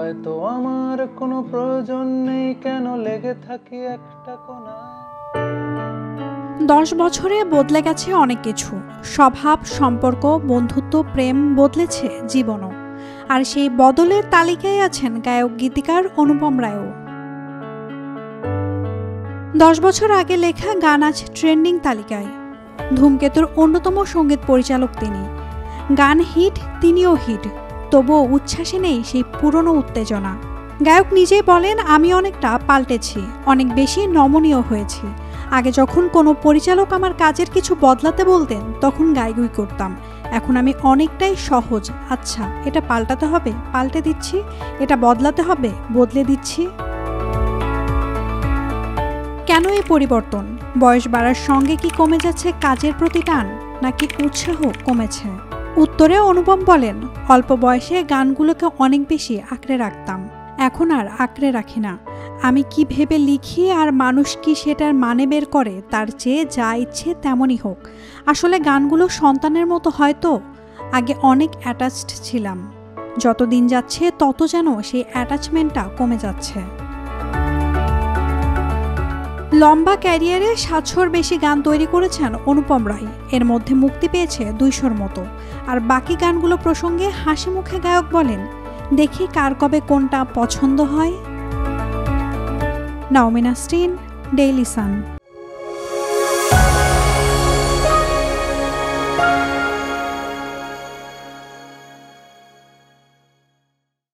হয়তো আমার কোনো প্রয়োজন নেই, কেন লেগে থাকি একটা কোণায়। 10 বছরে বদলে গেছে অনেক কিছু, স্বভাব, সম্পর্ক, বন্ধুত্ব, প্রেম, বদলেছে জীবনও। আর সেই বদলের তালিকায় আছেন গায়ক গীতিকার অনুপম রায়ও। 10 বছর আগে লেখা গান আজ ট্রেন্ডিং তালিকায়। ধূমকেতুর অন্যতম সঙ্গীত পরিচালক তিনি। গান হিট, তিনিও হিট, তবুও উচ্ছ্বাসে নেই সেই পুরনো উত্তেজনা। গায়ক নিজেই বলেন, আমি অনেকটা পাল্টেছি, অনেক বেশি নমনীয় হয়েছি। আগে যখন কোনো পরিচালক আমার কাজের কিছু বদলাতে বলতেন তখন গাইগুই করতাম। এখন আমি অনেকটাই সহজ, আচ্ছা এটা পাল্টাতে হবে, পাল্টে দিচ্ছি, এটা বদলাতে হবে, বদলে দিচ্ছি। কেন এই পরিবর্তন? বয়স বাড়ার সঙ্গে কি কমে যাচ্ছে কাজের প্রতি টান, নাকি উৎসাহ কমেছে? উত্তরে অনুপম বলেন, অল্প বয়সে গানগুলোকে অনেক বেশি আঁকড়ে রাখতাম, এখন আর আঁকড়ে রাখি না। আমি কি ভেবে লিখি আর মানুষ কি সেটার মানে বের করে, তার চেয়ে যা ইচ্ছে তেমনই হোক। আসলে গানগুলো সন্তানের মতো হয়তো। আগে অনেক অ্যাটাচড ছিলাম, যত দিন যাচ্ছে তত যেন সেই অ্যাটাচমেন্টটা কমে যাচ্ছে। লম্বা ক্যারিয়ারে 700-র বেশি গান তৈরি করেছেন অনুপম রায়। এর মধ্যে মুক্তি পেয়েছে 200-র মতো। আর বাকি গানগুলো প্রসঙ্গে হাসি মুখে গায়ক বলেন, দেখি কার কবে কোনটা পছন্দ হয়। নাওমিন নাসরিন, ডেইলি সান।